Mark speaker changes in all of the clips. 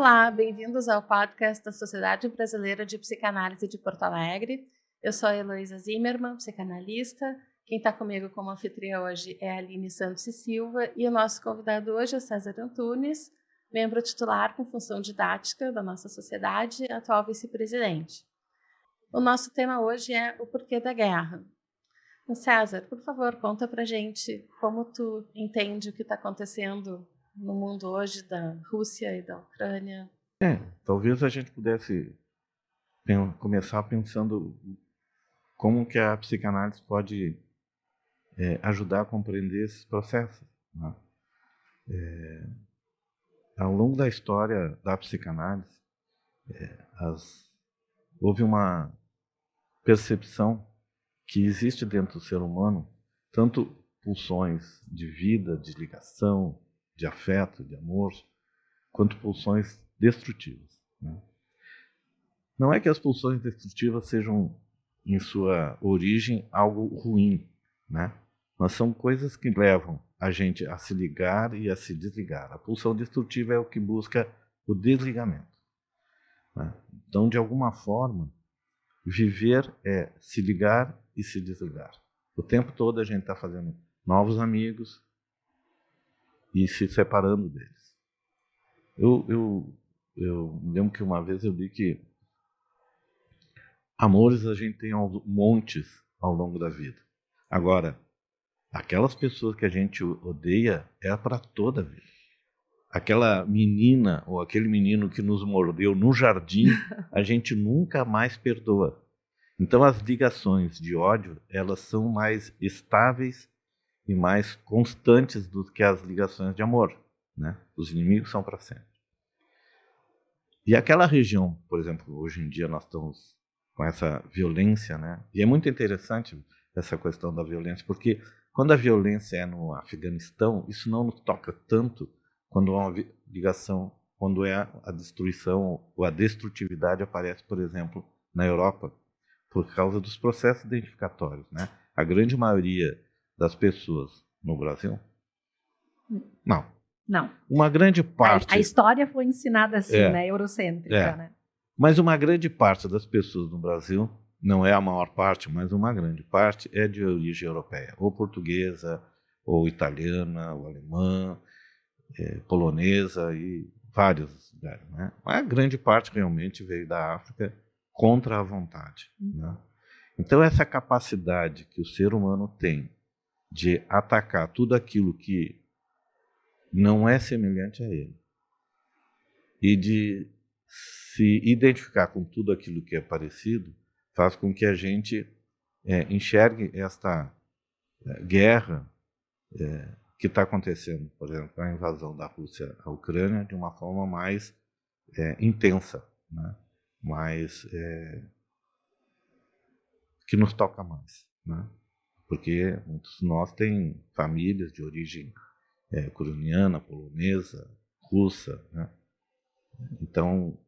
Speaker 1: Olá, bem-vindos ao podcast da Sociedade Brasileira de Psicanálise de Porto Alegre. Eu sou a Heloísa Zimmermann, psicanalista. Quem está comigo como anfitriã hoje é a Aline Santos e Silva e o nosso convidado hoje é César Antunes, membro titular com função didática da nossa sociedade, atual vice-presidente. O nosso tema hoje é o porquê da guerra. César, por favor, conta pra gente como tu entende o que está acontecendo no mundo hoje da Rússia e da Ucrânia.
Speaker 2: Talvez a gente pudesse começar pensando como que a psicanálise pode ajudar a compreender esses processos, né? Ao longo da história da psicanálise, houve uma percepção que existe dentro do ser humano tanto pulsões de vida, de ligação, de afeto, de amor, quanto pulsões destrutivas, né? Não é que as pulsões destrutivas sejam, em sua origem, algo ruim, né? Mas são coisas que levam a gente a se ligar e a se desligar. A pulsão destrutiva é o que busca o desligamento, né? Então, de alguma forma, viver é se ligar e se desligar. O tempo todo a gente está fazendo novos amigos e se separando deles. Eu me lembro que uma vez eu li que amores a gente tem montes ao longo da vida. Agora, aquelas pessoas que a gente odeia é para toda a vida. Aquela menina ou aquele menino que nos mordeu no jardim, a gente nunca mais perdoa. Então as ligações de ódio, elas são mais estáveis e mais constantes do que as ligações de amor, né? Os inimigos são para sempre. E aquela região, por exemplo, hoje em dia nós estamos com essa violência, né? E é muito interessante essa questão da violência, porque quando a violência é no Afeganistão, isso não nos toca tanto quando há uma ligação, quando é a destruição ou a destrutividade aparece, por exemplo, na Europa, por causa dos processos identificatórios, né? A grande maioria das pessoas no Brasil, não. Uma grande parte...
Speaker 3: A história foi ensinada assim, né? Eurocêntrica, né?
Speaker 2: Mas uma grande parte das pessoas no Brasil, não é a maior parte, mas uma grande parte é de origem europeia, ou portuguesa, ou italiana, ou alemã, polonesa e vários lugares, né? Mas a grande parte realmente veio da África contra a vontade, né? Então essa capacidade que o ser humano tem de atacar tudo aquilo que não é semelhante a ele e de se identificar com tudo aquilo que é parecido, faz com que a gente enxergue esta guerra que está acontecendo, por exemplo, a invasão da Rússia à Ucrânia, de uma forma mais intensa, né? Mais que nos toca mais, né? Porque muitos de nós têm famílias de origem ucraniana, polonesa, russa, né? Então,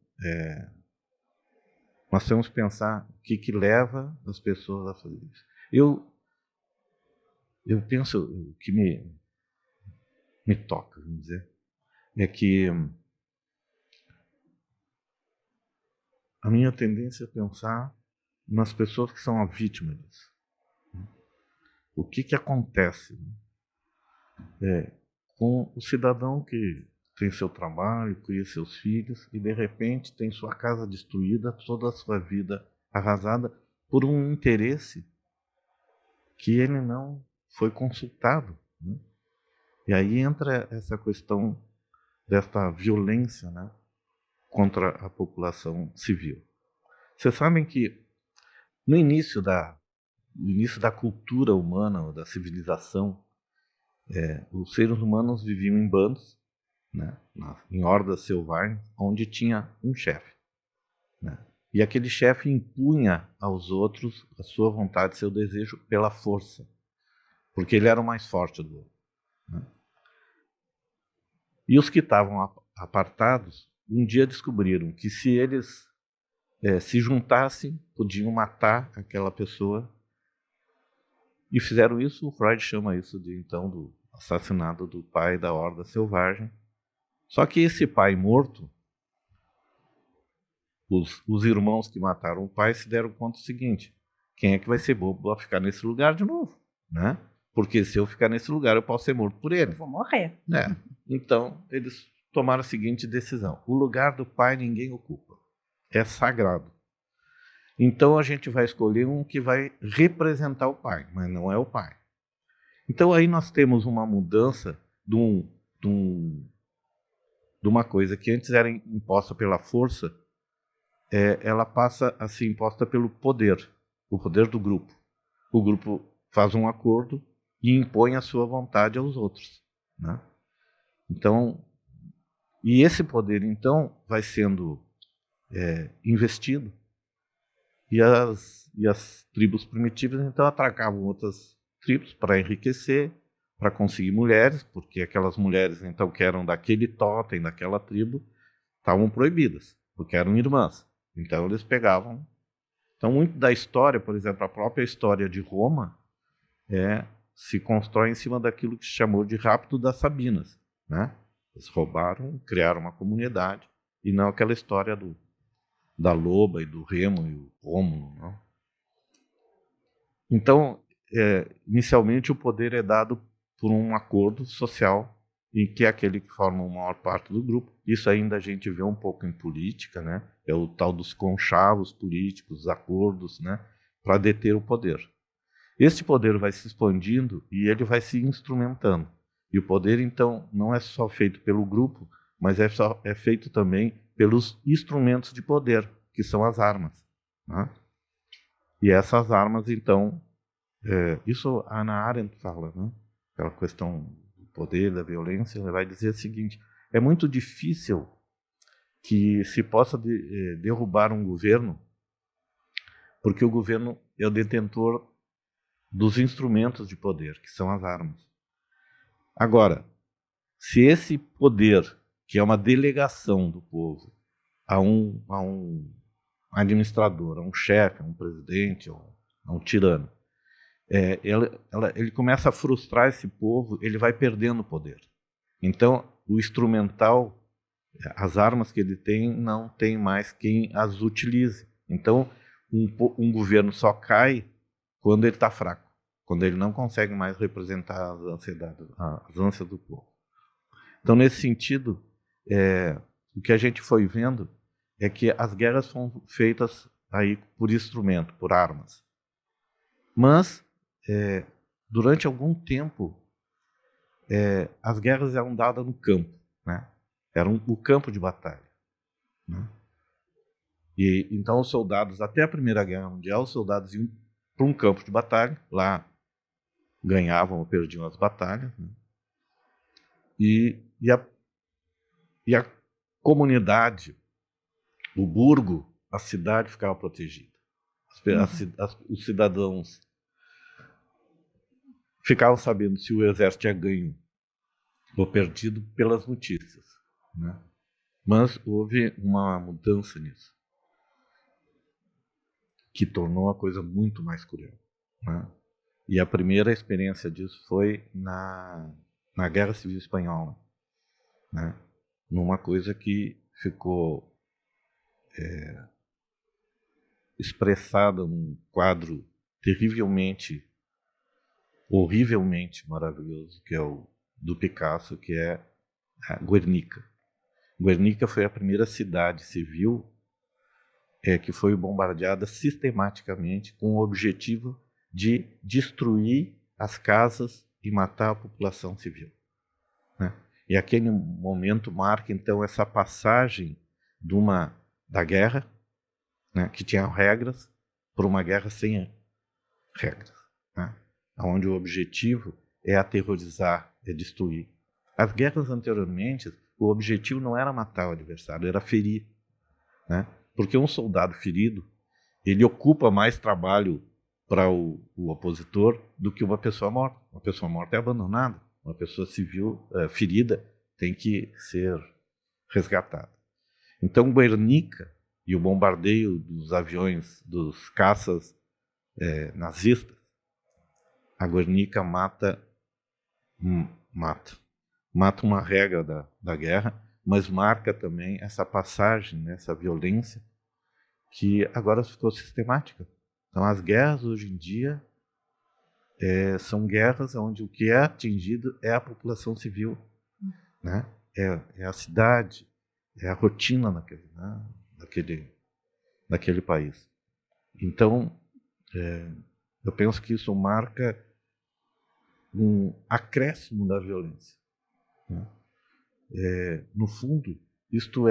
Speaker 2: nós temos que pensar o que leva as pessoas a fazer isso. Eu penso, o que me toca, vamos dizer, é que a minha tendência é pensar nas pessoas que são a vítima disso. O que acontece, né? Com o cidadão que tem seu trabalho, cria seus filhos e de repente tem sua casa destruída, toda a sua vida arrasada por um interesse que ele não foi consultado, né? E aí entra essa questão desta violência, né, contra a população civil. Vocês sabem que no início da cultura humana, ou da civilização, os seres humanos viviam em bandos, né, em hordas selvagens, onde tinha um chefe, né? E aquele chefe impunha aos outros a sua vontade, seu desejo pela força, porque ele era o mais forte do outro, né? E os que estavam apartados, um dia descobriram que se eles se juntassem, podiam matar aquela pessoa. E fizeram isso, o Freud chama isso do assassinato do pai da horda selvagem. Só que esse pai morto os irmãos que mataram o pai se deram conta do seguinte: quem é que vai ser bobo a ficar nesse lugar de novo, né? Porque se eu ficar nesse lugar, eu posso ser morto por ele.
Speaker 3: Eu vou morrer.
Speaker 2: Então, eles tomaram a seguinte decisão: o lugar do pai ninguém ocupa. É sagrado. Então, a gente vai escolher um que vai representar o pai, mas não é o pai. Então, aí nós temos uma mudança de uma coisa que antes era imposta pela força, ela passa a ser imposta pelo poder, o poder do grupo. O grupo faz um acordo e impõe a sua vontade aos outros, né? Então, e esse poder, então, vai sendo investido, e as tribos primitivas, então, atracavam outras tribos para enriquecer, para conseguir mulheres, porque aquelas mulheres, então, que eram daquele totem, daquela tribo, estavam proibidas, porque eram irmãs. Então, eles pegavam. Então, muito da história, por exemplo, a própria história de Roma, se constrói em cima daquilo que se chamou de rapto das Sabinas, né? Eles roubaram, criaram uma comunidade, e não aquela história da loba e do Remo e o Rômulo, não? Então, inicialmente o poder é dado por um acordo social, em que é aquele que forma a maior parte do grupo. Isso ainda a gente vê um pouco em política, né? É o tal dos conchavos políticos, acordos, né? Para deter o poder. Este poder vai se expandindo e ele vai se instrumentando. E o poder, então, não é só feito pelo grupo, mas é feito também pelos instrumentos de poder, que são as armas, né? E essas armas, então, isso a Hannah Arendt fala, né? Aquela questão do poder, da violência, ela vai dizer o seguinte: é muito difícil que se possa derrubar um governo, porque o governo é o detentor dos instrumentos de poder, que são as armas. Agora, se esse poder, que é uma delegação do povo a um administrador, a um chefe, a um presidente, a um tirano, ele começa a frustrar esse povo, ele vai perdendo o poder. Então, o instrumental, as armas que ele tem, não tem mais quem as utilize. Então, um governo só cai quando ele está fraco, quando ele não consegue mais representar as ânsias do povo. Então, nesse sentido, o que a gente foi vendo é que as guerras são feitas aí por instrumento, por armas. Mas, durante algum tempo, as guerras eram dadas no campo, né? Era o campo de batalha, né? E então os soldados, até a Primeira Guerra Mundial, os soldados iam para um campo de batalha, lá ganhavam ou perdiam as batalhas, né? E a comunidade, o burgo, a cidade ficava protegida. Os cidadãos ficavam sabendo se o exército tinha ganho ou perdido pelas notícias, né? Mas houve uma mudança nisso, que tornou a coisa muito mais cruel, né? E a primeira experiência disso foi na Guerra Civil Espanhola, né? Numa coisa que ficou expressada num quadro horrivelmente maravilhoso, que é o do Picasso, que é a Guernica. Guernica foi a primeira cidade civil que foi bombardeada sistematicamente com o objetivo de destruir as casas e matar a população civil, né? E aquele momento marca, então, essa passagem da guerra, né, que tinha regras, por uma guerra sem regras, né? Onde o objetivo é aterrorizar, é destruir. As guerras anteriormente, o objetivo não era matar o adversário, era ferir, né? Porque um soldado ferido, ele ocupa mais trabalho para o opositor do que uma pessoa morta. Uma pessoa morta é abandonada, uma pessoa civil ferida tem que ser resgatada. Então, Guernica e o bombardeio dos aviões, dos caças nazistas, a Guernica mata uma regra da guerra, mas marca também essa passagem, né, essa violência, que agora ficou sistemática. Então, as guerras hoje em dia são guerras onde o que é atingido é a população civil, né? É a cidade, é a rotina daquele país. Então, eu penso que isso marca um acréscimo da violência, né? No fundo, isto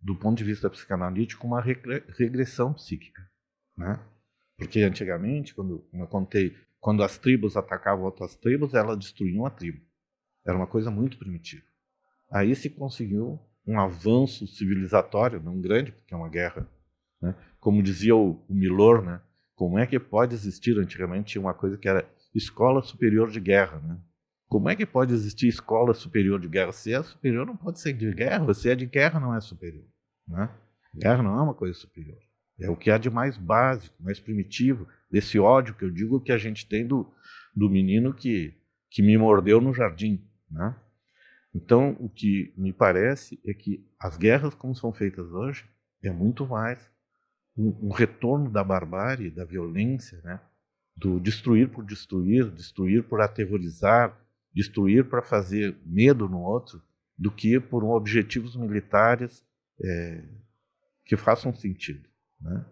Speaker 2: do ponto de vista psicanalítico, uma regressão psíquica, né? Porque antigamente, quando eu contei, quando as tribos atacavam outras tribos, elas destruíam a tribo. Era uma coisa muito primitiva. Aí se conseguiu um avanço civilizatório, não grande, porque é uma guerra, né? Como dizia o Milor, né? Como é que pode existir, antigamente tinha uma coisa que era escola superior de guerra, né? Como é que pode existir escola superior de guerra? Se é superior, não pode ser de guerra. Se é de guerra, não é superior, né? Guerra não é uma coisa superior. É o que há de mais básico, mais primitivo, desse ódio que eu digo que a gente tem do menino que me mordeu no jardim, né? Então, o que me parece é que as guerras como são feitas hoje é muito mais um retorno da barbárie, da violência, né? Do destruir por aterrorizar, destruir para fazer medo no outro, do que por objetivos militares que façam sentido, né?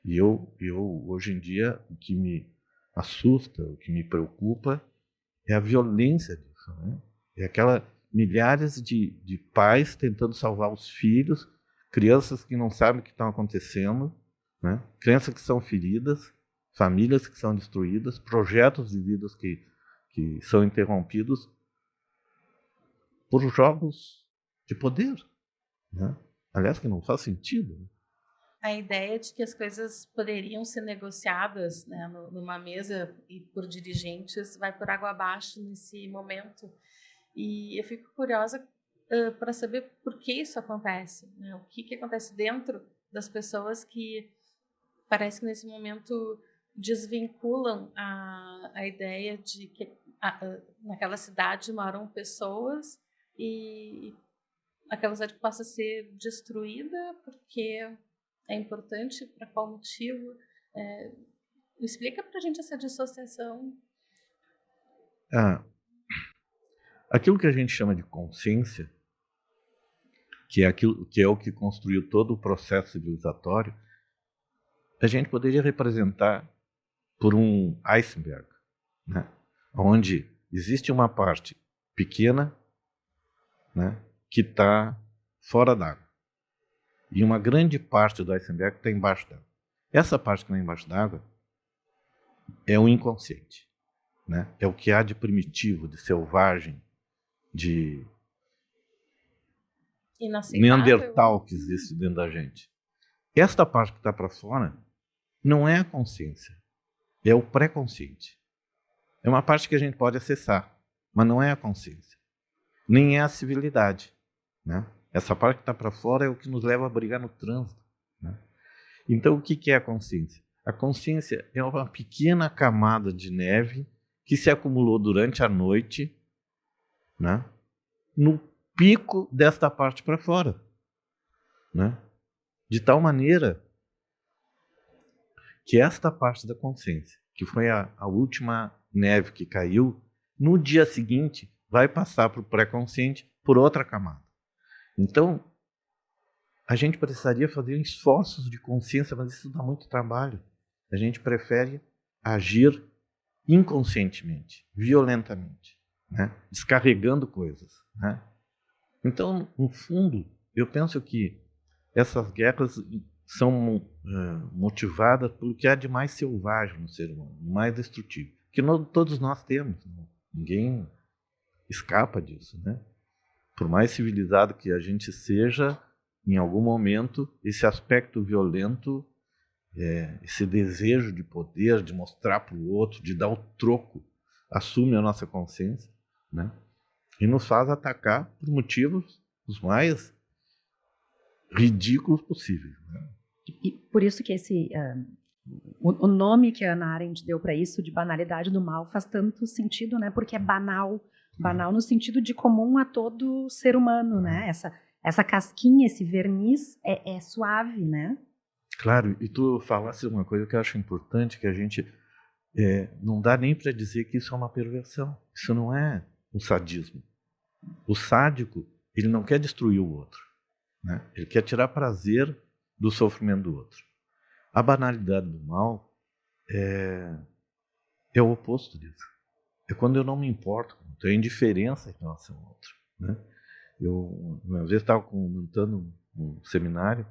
Speaker 2: E eu, hoje em dia, o que me assusta, o que me preocupa é a violência disso, né? É aquela milhares de pais tentando salvar os filhos, crianças que não sabem o que estão acontecendo, né? Crianças que são feridas, famílias que são destruídas, projetos de vidas que são interrompidos por jogos de poder, né? Aliás, que não faz sentido.
Speaker 1: A ideia de que as coisas poderiam ser negociadas, né, numa mesa e por dirigentes vai por água abaixo nesse momento. E eu fico curiosa para saber por que isso acontece, né? O que acontece dentro das pessoas que parece que nesse momento desvinculam a ideia de que naquela cidade moram pessoas e aquela cidade possa ser destruída porque é importante, para qual motivo? Explica para a gente essa dissociação.
Speaker 2: Aquilo que a gente chama de consciência, que é o que construiu todo o processo civilizatório, a gente poderia representar por um iceberg, né? Onde existe uma parte pequena, né, que está fora d'água. E uma grande parte do iceberg está embaixo d'água. Essa parte que está embaixo d'água é o inconsciente, né? É o que há de selvagem, de Neandertal que existe dentro da gente. Esta parte que está para fora não é a consciência, é o pré-consciente. É uma parte que a gente pode acessar, mas não é a consciência, nem é a civilidade, né? Essa parte que está para fora é o que nos leva a brigar no trânsito, né? Então, o que é a consciência? A consciência é uma pequena camada de neve que se acumulou durante a noite, né, no pico desta parte para fora, né? De tal maneira que esta parte da consciência, que foi a última neve que caiu, no dia seguinte vai passar para o pré-consciente por outra camada. Então, a gente precisaria fazer esforços de consciência, mas isso dá muito trabalho. A gente prefere agir inconscientemente, violentamente, né? Descarregando coisas, né? Então, no fundo, eu penso que essas guerras são motivadas pelo que há de mais selvagem no ser humano, mais destrutivo, que todos nós temos, né? Ninguém escapa disso, né? Por mais civilizado que a gente seja, em algum momento, esse aspecto violento, esse desejo de poder, de mostrar para o outro, de dar o troco, assume a nossa consciência, né? E nos faz atacar por motivos os mais ridículos possíveis, né?
Speaker 3: E por isso que o nome que a Hannah Arendt deu para isso, de banalidade do mal, faz tanto sentido, né? Porque é banal no sentido de comum a todo ser humano, né? Essa casquinha, esse verniz é suave, né?
Speaker 2: Claro, e tu falasse uma coisa que eu acho importante, que a gente não dá nem para dizer que isso é uma perversão. Isso não é um sadismo. O sádico, ele não quer destruir o outro, né? Ele quer tirar prazer do sofrimento do outro. A banalidade do mal é o oposto disso. É quando eu não me importo, tenho indiferença em relação ao outro, né? Eu, uma vez, estava comentando um seminário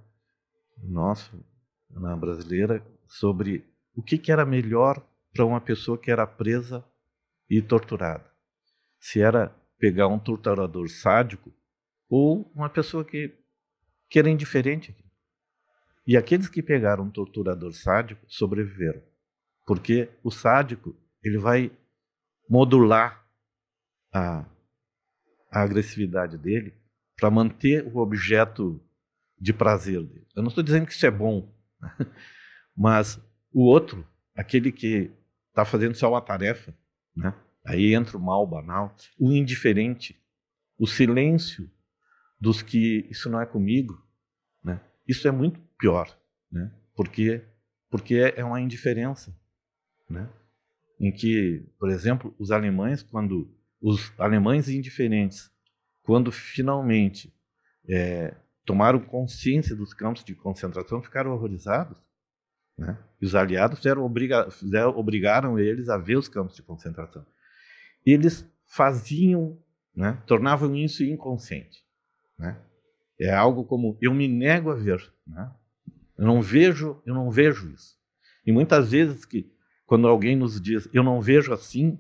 Speaker 2: nosso, na Brasileira, sobre o que era melhor para uma pessoa que era presa e torturada. Se era pegar um torturador sádico ou uma pessoa que era indiferente. E aqueles que pegaram um torturador sádico sobreviveram. Porque o sádico, ele vai modular a agressividade dele para manter o objeto de prazer dele. Eu não estou dizendo que isso é bom, mas o outro, aquele que está fazendo só uma tarefa, né? Aí entra o mal banal, o indiferente, o silêncio dos que isso não é comigo, né? Isso é muito pior, né? Porque é uma indiferença, né? Em que, por exemplo, os alemães indiferentes, quando finalmente tomaram consciência dos campos de concentração, ficaram horrorizados, né? E os aliados obrigaram eles a ver os campos de concentração. Eles faziam, né? Tornavam isso inconsciente, né? É algo como, eu me nego a ver, né? Eu não vejo isso. E muitas vezes quando alguém nos diz, eu não vejo assim,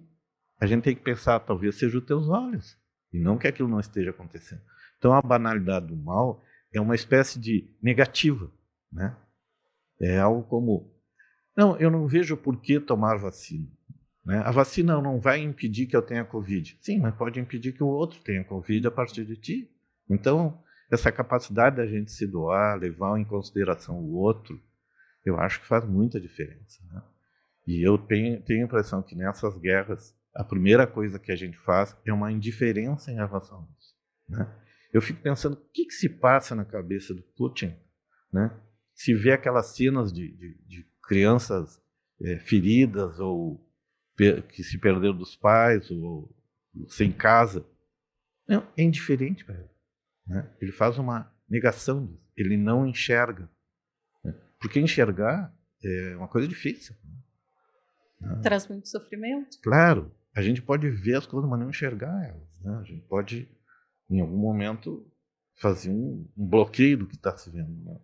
Speaker 2: a gente tem que pensar, talvez seja os teus olhos, e não que aquilo não esteja acontecendo. Então, a banalidade do mal é uma espécie de negativa, né? É algo como, não, eu não vejo por que tomar vacina, né? A vacina não vai impedir que eu tenha Covid. Sim, mas pode impedir que o outro tenha Covid a partir de ti. Então, essa capacidade da gente se doar, levar em consideração o outro, eu acho que faz muita diferença, né? E eu tenho a impressão que nessas guerras, a primeira coisa que a gente faz é uma indiferença em relação a isso, né? Eu fico pensando, o que se passa na cabeça do Putin, né? Se vê aquelas cenas de crianças feridas ou que se perderam dos pais ou sem casa. Não, é indiferente para ele, né? Ele faz uma negação disso. Ele não enxerga, né? Porque enxergar é uma coisa difícil, né?
Speaker 1: Traz muito sofrimento.
Speaker 2: Claro, a gente pode ver as coisas, mas não enxergar elas, né? A gente pode, em algum momento, fazer um bloqueio do que está se vendo, né?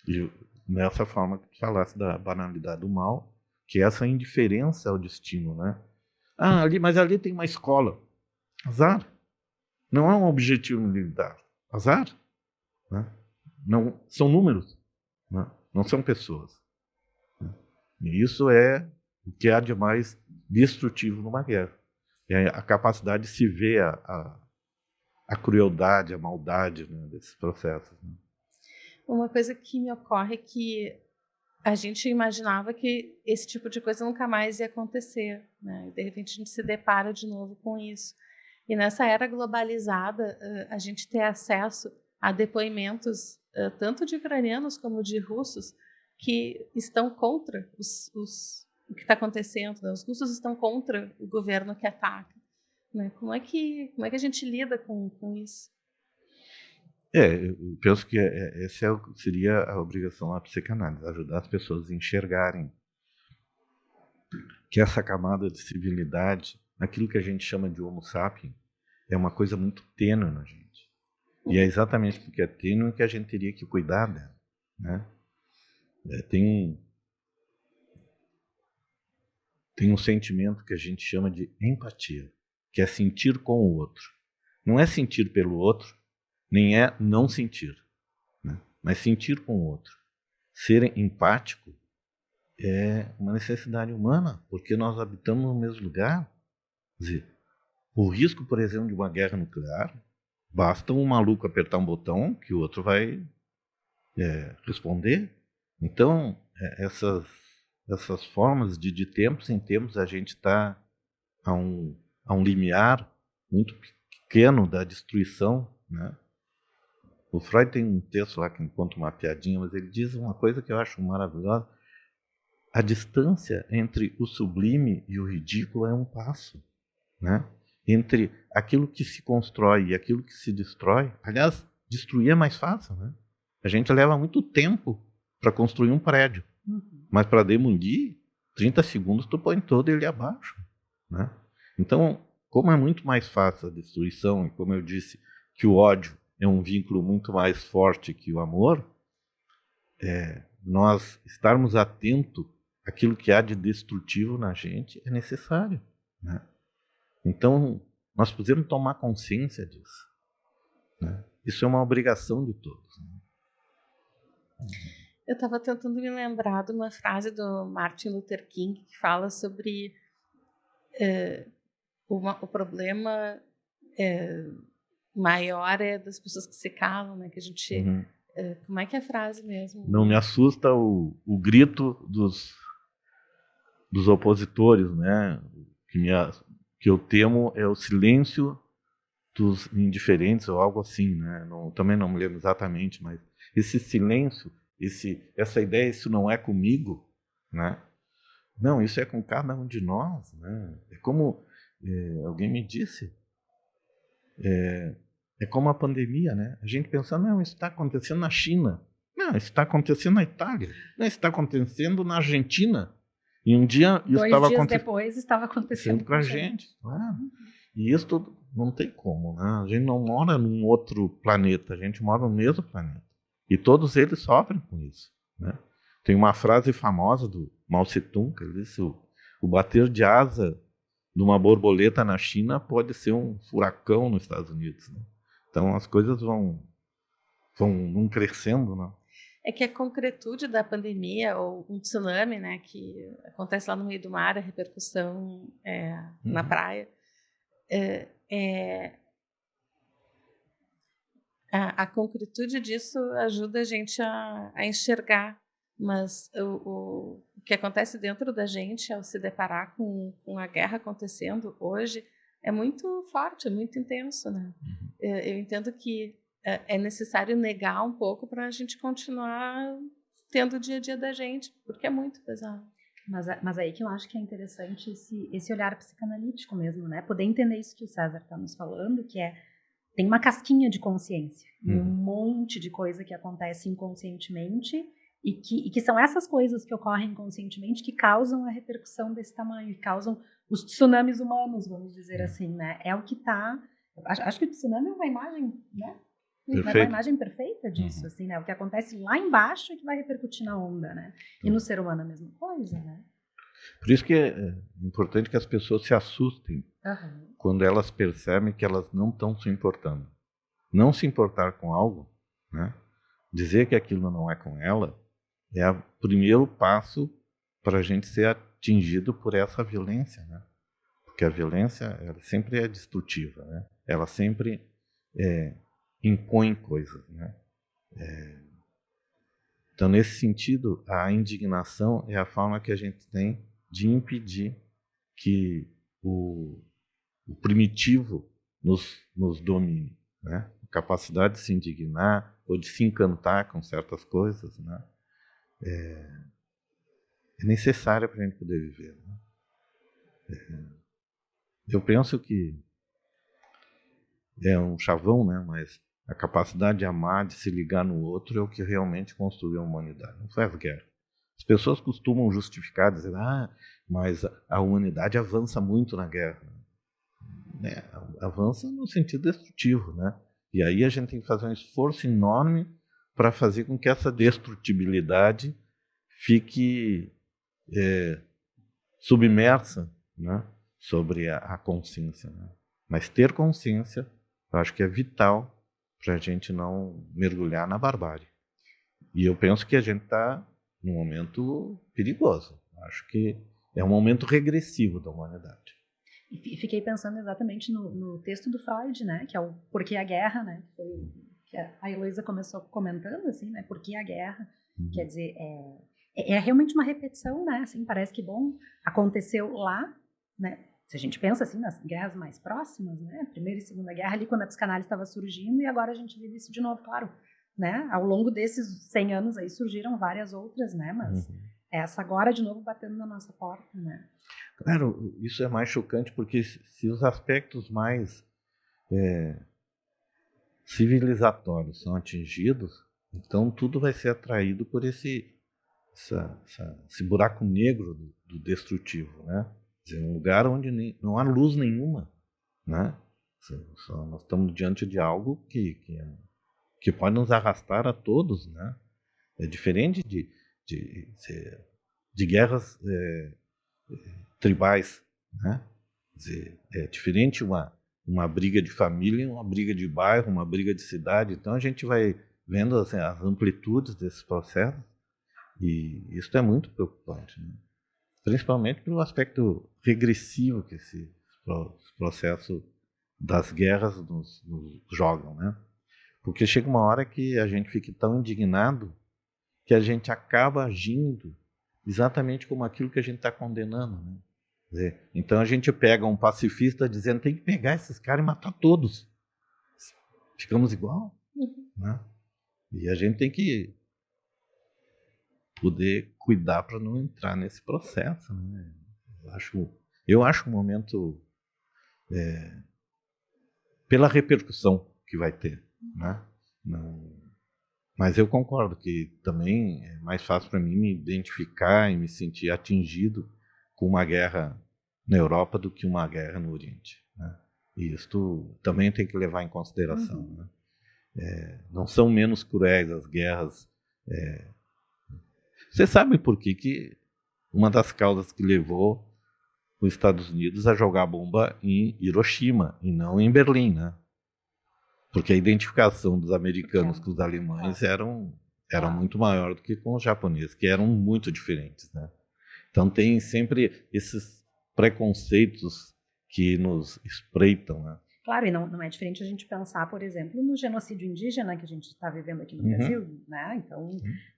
Speaker 2: E nessa forma que tu falasse da banalidade do mal, que é essa indiferença ao destino, né? Mas ali tem uma escola. Azar. Não é um objetivo militar. Azar, né? Não, são números, né? Não são pessoas, né? E isso é o que há de mais destrutivo numa guerra. É a capacidade de se ver a crueldade, a maldade, né, desses processos, né?
Speaker 1: Uma coisa que me ocorre é que a gente imaginava que esse tipo de coisa nunca mais ia acontecer, né? E de repente a gente se depara de novo com isso. E nessa era globalizada, a gente ter acesso a depoimentos tanto de ucranianos como de russos que estão contra o que está acontecendo, né? Os russos estão contra o governo que ataca, né? Como é que a gente lida com isso?
Speaker 2: Eu penso que essa seria a obrigação da psicanálise, ajudar as pessoas a enxergarem que essa camada de civilidade, aquilo que a gente chama de homo sapiens, é uma coisa muito tênue na gente. E é exatamente porque é tênue que a gente teria que cuidar dela, né? Tem um sentimento que a gente chama de empatia, que é sentir com o outro. Não é sentir pelo outro, nem é não sentir, né? Mas sentir com o outro. Ser empático é uma necessidade humana, porque nós habitamos no mesmo lugar. Quer dizer, o risco, por exemplo, de uma guerra nuclear, basta um maluco apertar um botão que o outro vai responder. Então, essas formas de tempos em tempos a gente está a um limiar muito pequeno da destruição, né? O Freud tem um texto lá que conta uma piadinha, mas ele diz uma coisa que eu acho maravilhosa. A distância entre o sublime e o ridículo é um passo, né? Entre aquilo que se constrói e aquilo que se destrói. Aliás, destruir é mais fácil, né? A gente leva muito tempo para construir um prédio, mas para demolir, 30 segundos tu põe todo ele abaixo, né? Então, como é muito mais fácil a destruição, e como eu disse que o ódio é um vínculo muito mais forte que o amor, nós estarmos atentos àquilo que há de destrutivo na gente é necessário, né? Então, nós podemos tomar consciência disso, né? Isso é uma obrigação de todos, né?
Speaker 1: Eu estava tentando me lembrar de uma frase do Martin Luther King que fala sobre o problema maior é das pessoas que se calam, né? Que a gente... como é que é a frase mesmo?
Speaker 2: Não me assusta o grito dos opositores, né? Que eu temo é o silêncio dos indiferentes ou algo assim, né? Também não me lembro exatamente, mas esse silêncio, essa ideia, isso não é comigo, né? Não, isso é com cada um de nós, né? É como alguém me disse, é como a pandemia, né? A gente pensa, não, isso está acontecendo na China, não, isso está acontecendo na Itália, não, isso está acontecendo na Argentina. E um dia isso estava acontecendo.
Speaker 3: 2 dias depois estava acontecendo
Speaker 2: com a gente. Claro. E isso tudo não tem como, né? A gente não mora num outro planeta, a gente mora no mesmo planeta. E todos eles sofrem com isso, né? Tem uma frase famosa do Mao Tse-tung, que ele disse: o bater de asa de uma borboleta na China pode ser um furacão nos Estados Unidos, né? Então as coisas vão crescendo, né?
Speaker 1: É que a concretude da pandemia, ou um tsunami, né, que acontece lá no meio do mar, a repercussão na praia, a concretude disso ajuda a gente a enxergar, mas o que acontece dentro da gente ao se deparar com a guerra acontecendo hoje é muito forte, é muito intenso, né? Eu entendo que é necessário negar um pouco para a gente continuar tendo o dia a dia da gente, porque é muito pesado.
Speaker 3: Mas aí que eu acho que é interessante esse olhar psicanalítico mesmo, né? Poder entender isso que o César está nos falando, que tem uma casquinha de consciência, um monte de coisa que acontece inconscientemente e que são essas coisas que ocorrem inconscientemente que causam a repercussão desse tamanho, que causam os tsunamis humanos, vamos dizer assim, né? É o que está... Acho que o tsunami é uma imagem, né? É uma imagem perfeita disso, assim, né? O que acontece lá embaixo é que vai repercutir na onda, né? E no ser humano a mesma coisa, né?
Speaker 2: Por isso que é importante que as pessoas se assustem quando elas percebem que elas não estão se importando. Não se importar com algo, né? Dizer que aquilo não é com ela, é o primeiro passo para a gente ser atingido por essa violência, né? Porque a violência, ela sempre é destrutiva, né? Ela sempre impõe coisas, né? Então, nesse sentido, a indignação é a forma que a gente tem de impedir que o primitivo nos domine, né? A capacidade de se indignar ou de se encantar com certas coisas, né? É necessária para a gente poder viver, né? Eu penso que é um chavão, né? Mas a capacidade de amar, de se ligar no outro, é o que realmente construiu a humanidade. Não foi as guerras. As pessoas costumam justificar, dizer, mas a humanidade avança muito na guerra. Né? Avança no sentido destrutivo, né? E aí a gente tem que fazer um esforço enorme para fazer com que essa destrutibilidade fique submersa, né? Sobre a consciência, né? Mas ter consciência, eu acho que é vital para a gente não mergulhar na barbárie. E eu penso que a gente está num momento perigoso. Acho que é um momento regressivo da humanidade.
Speaker 3: E fiquei pensando exatamente no texto do Freud, né? Que é o Porquê a Guerra, né? Que a Heloísa começou comentando, assim, né? Porquê a Guerra? Quer dizer, é realmente uma repetição, né? Assim, parece que, bom, aconteceu lá, né? Se a gente pensa assim nas guerras mais próximas, né? Primeira e Segunda Guerra ali, quando a psicanálise estava surgindo, e agora a gente vive isso de novo, claro, né? Ao longo desses 100 anos aí surgiram várias outras, né? Mas essa agora de novo batendo na nossa porta, né?
Speaker 2: Claro, isso é mais chocante porque se os aspectos mais civilizatórios são atingidos, então tudo vai ser atraído por esse buraco negro do destrutivo, né? Quer dizer, um lugar onde não há luz nenhuma, né? Nós estamos diante de algo que pode nos arrastar a todos, né? É diferente de guerras tribais, né? Quer dizer, é diferente uma briga de família, uma briga de bairro, uma briga de cidade. Então a gente vai vendo as amplitudes desses processos e isso é muito preocupante, né? Principalmente pelo aspecto regressivo que esse processo das guerras nos jogam, né? Porque chega uma hora que a gente fica tão indignado que a gente acaba agindo exatamente como aquilo que a gente está condenando, né? Quer dizer, então a gente pega um pacifista dizendo tem que pegar esses caras e matar todos. Ficamos igual, né? E a gente tem que poder cuidar para não entrar nesse processo, né? Eu acho um momento pela repercussão que vai ter, né? Mas eu concordo que também é mais fácil para mim me identificar e me sentir atingido com uma guerra na Europa do que uma guerra no Oriente, né? E isso também tem que levar em consideração, né? Não são menos cruéis as guerras. Você sabe por que uma das causas que levou os Estados Unidos a jogar bomba em Hiroshima e não em Berlim, né? Porque a identificação dos americanos com os alemães era muito maior do que com os japoneses, que eram muito diferentes, né? Então tem sempre esses preconceitos que nos espreitam, né?
Speaker 3: Claro, e não é diferente a gente pensar, por exemplo, no genocídio indígena que a gente está vivendo aqui no Brasil, né? Então,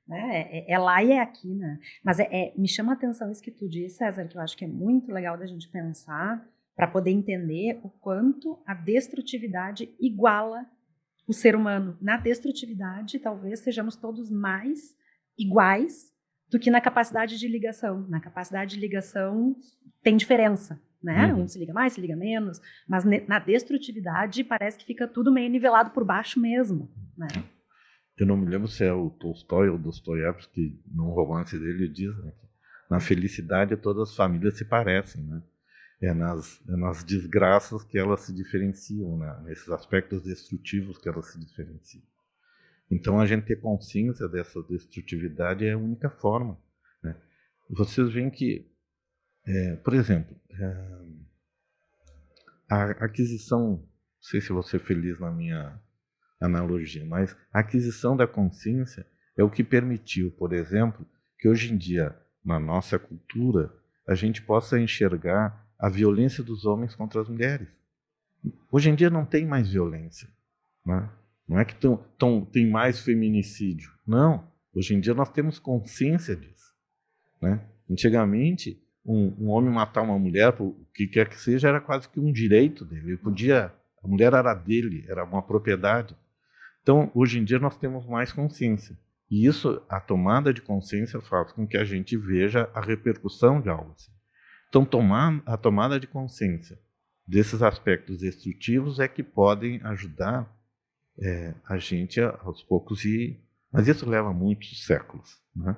Speaker 3: né, é lá e é aqui, né? Mas me chama a atenção isso que tu disse, César, que eu acho que é muito legal da gente pensar para poder entender o quanto a destrutividade iguala o ser humano. Na destrutividade, talvez sejamos todos mais iguais do que na capacidade de ligação. Na capacidade de ligação tem diferença, né? Um se liga mais, se liga menos, mas na destrutividade parece que fica tudo meio nivelado por baixo mesmo, né?
Speaker 2: Eu não me lembro se é o Tolstói ou Dostoiévski, num romance dele, diz, né, que na felicidade todas as famílias se parecem, né? É nas desgraças que elas se diferenciam, né? Nesses aspectos destrutivos que elas se diferenciam. Então a gente ter consciência dessa destrutividade é a única forma, né? Vocês veem que, por exemplo, a aquisição, não sei se vou ser feliz na minha analogia, mas a aquisição da consciência é o que permitiu, por exemplo, que hoje em dia, na nossa cultura, a gente possa enxergar a violência dos homens contra as mulheres. Hoje em dia não tem mais violência, né? Não é que tem mais feminicídio. Não. Hoje em dia nós temos consciência disso, né? Antigamente, um homem matar uma mulher, o que quer que seja, era quase que um direito dele. A mulher era dele, era uma propriedade. Então, hoje em dia nós temos mais consciência. E isso, a tomada de consciência faz com que a gente veja a repercussão de algo assim. Então, a tomada de consciência desses aspectos destrutivos é que podem ajudar a gente aos poucos mas isso leva muitos séculos, né?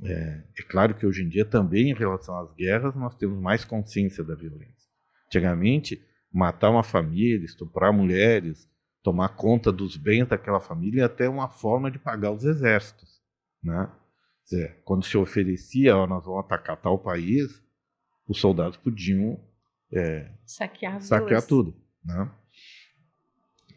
Speaker 2: É claro que hoje em dia também, em relação às guerras, nós temos mais consciência da violência. Antigamente, matar uma família, estuprar mulheres, tomar conta dos bens daquela família é até uma forma de pagar os exércitos, né? Quer dizer, quando se oferecia, nós vamos atacar tal país, os soldados podiam saquear tudo, né?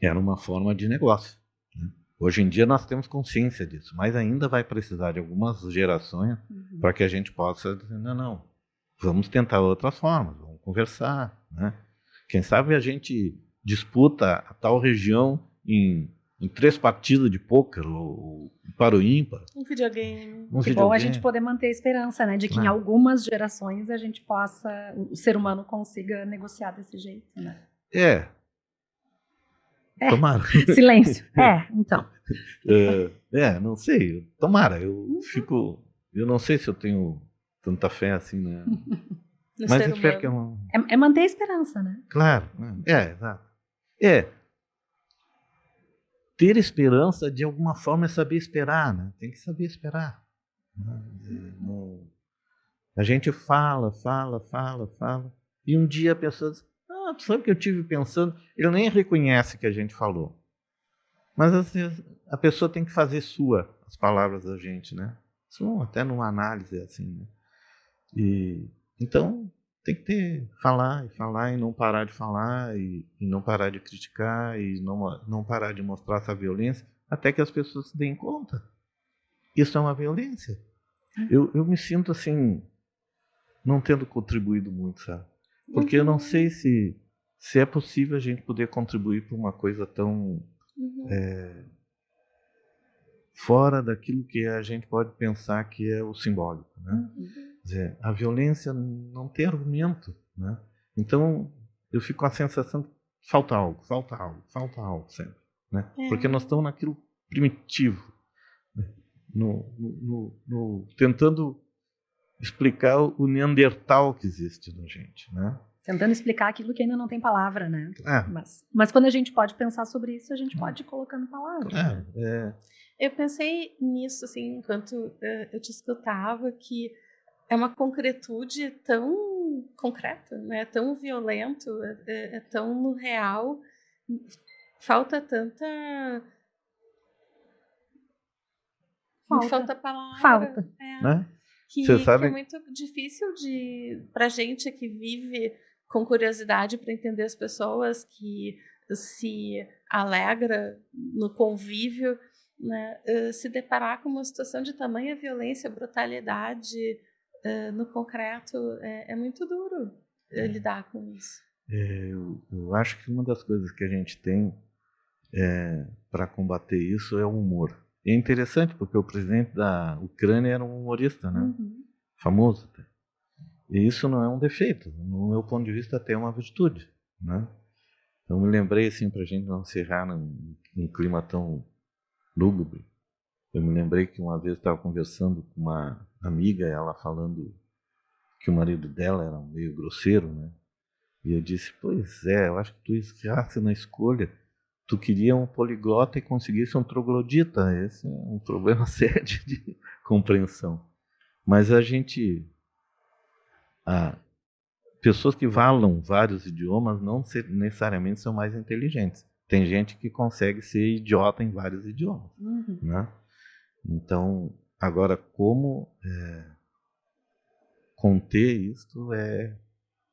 Speaker 2: Era uma forma de negócio, né? Hoje em dia nós temos consciência disso, mas ainda vai precisar de algumas gerações para que a gente possa dizer, não, vamos tentar outras formas, vamos conversar, né? Quem sabe a gente disputa a tal região em em 3 partidas de pôquer ou para o ímpar.
Speaker 1: Um videogame.
Speaker 3: Que bom a gente poder manter a esperança, né? De que em algumas gerações a gente possa, o ser humano consiga negociar desse jeito, né?
Speaker 2: Tomara.
Speaker 3: Silêncio. Então.
Speaker 2: Não sei. Tomara. Eu não sei se eu tenho tanta fé assim, né? Mas espero que
Speaker 3: é manter a esperança, né?
Speaker 2: Claro. Exato. Ter esperança, de alguma forma, é saber esperar, né? Tem que saber esperar. A gente fala, e um dia a pessoa diz, sabe o que eu tive pensando? Ele nem reconhece que a gente falou. Mas assim, a pessoa tem que fazer as palavras da gente, né? Até numa análise assim, né? Então, tem que falar e não parar de falar, e não parar de criticar, e não parar de mostrar essa violência, até que as pessoas se deem conta. Isso é uma violência. Eu me sinto assim, não tendo contribuído muito, sabe? Porque eu não sei se é possível a gente poder contribuir para uma coisa tão fora daquilo que a gente pode pensar que é o simbólico, né? Quer dizer, a violência não tem argumento, né? Então, eu fico com a sensação que falta algo sempre, né? Porque nós estamos naquilo primitivo, né? Tentando explicar o Neandertal que existe na gente, né?
Speaker 3: Tentando explicar aquilo que ainda não tem palavra, né? Mas quando a gente pode pensar sobre isso, a gente pode ir colocando palavras.
Speaker 1: Eu pensei nisso, assim, enquanto eu te escutava, que é uma concretude tão concreta, né? Tão violento, é tão real. Falta tanta... Falta palavra.
Speaker 3: Falta.
Speaker 2: Né?
Speaker 1: Que é muito difícil pra gente que vive com curiosidade para entender as pessoas, que se alegra no convívio, né? Se deparar com uma situação de tamanha violência, brutalidade no concreto, é muito duro lidar com isso.
Speaker 2: Eu acho que uma das coisas que a gente tem para combater isso é o humor. E é interessante porque o presidente da Ucrânia era um humorista, né? Famoso até. E isso não é um defeito, no meu ponto de vista até é uma virtude, né? Eu me lembrei assim, para a gente não encerrar num clima tão lúgubre. Eu me lembrei que uma vez estava conversando com uma amiga, ela falando que o marido dela era meio grosseiro, né? E eu disse, pois eu acho que tu erraste na escolha. Tu queria um poliglota e conseguisse um troglodita. Esse é um problema sério de compreensão. Mas pessoas que falam vários idiomas não necessariamente são mais inteligentes. Tem gente que consegue ser idiota em vários idiomas, né? Então, agora, como conter isso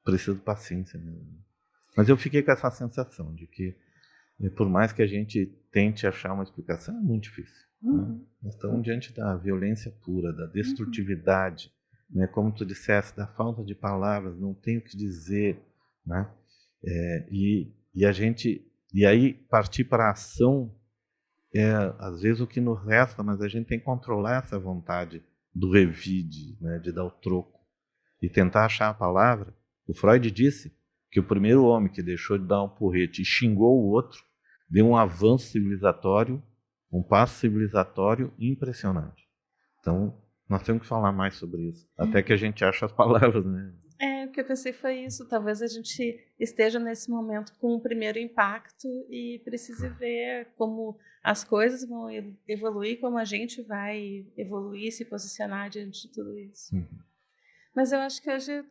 Speaker 2: preciso de paciência mesmo. Mas eu fiquei com essa sensação de que, por mais que a gente tente achar uma explicação, é muito difícil. Né? Nós estamos diante da violência pura, da destrutividade, né? Como tu disseste, da falta de palavras, não tem o que dizer, né? E aí partir para a ação às vezes o que nos resta, mas a gente tem que controlar essa vontade do revide, né? De dar o troco e tentar achar a palavra. O Freud disse que o primeiro homem que deixou de dar um porrete e xingou o outro deu um avanço civilizatório, um passo civilizatório impressionante. Então, nós temos que falar mais sobre isso, até que a gente ache as palavras, né?
Speaker 1: O que eu pensei foi isso. Talvez a gente esteja nesse momento com o primeiro impacto e precise ver como as coisas vão evoluir, como a gente vai evoluir, se posicionar diante de tudo isso. Mas eu acho que hoje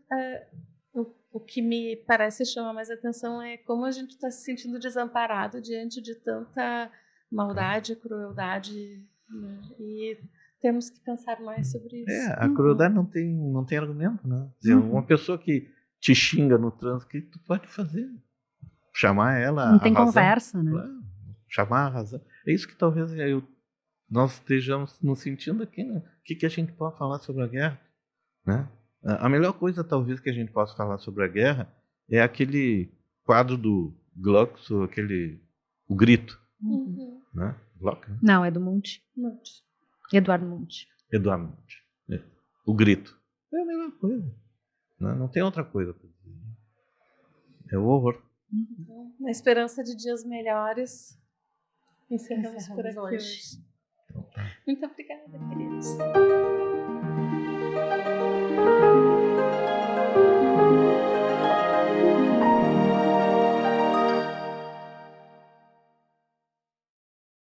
Speaker 1: o que me parece chamar mais atenção é como a gente está se sentindo desamparado diante de tanta maldade, crueldade, né? E temos que pensar mais sobre isso.
Speaker 2: A crueldade não tem argumento, né? Quer dizer, uma pessoa que te xinga no trânsito, o que tu pode fazer? Chamar ela.
Speaker 3: Não tem conversa, né?
Speaker 2: Claro, chamar a razão. É isso que talvez nós estejamos nos sentindo aqui, né? O que a gente pode falar sobre a guerra, né? A melhor coisa, talvez, que a gente possa falar sobre a guerra é aquele quadro do Gluck, o grito. né? Bloch, né?
Speaker 3: Não, é do Munch.
Speaker 1: Monte.
Speaker 3: Eduardo Munch.
Speaker 2: Eduardo Munch. É. O grito. É a mesma coisa. Né? Não tem outra coisa para dizer. É o horror.
Speaker 1: Então, na esperança de dias melhores, encerramos por aqui
Speaker 3: hoje.
Speaker 1: hoje.
Speaker 2: Então, tá.
Speaker 1: Muito obrigada, queridos.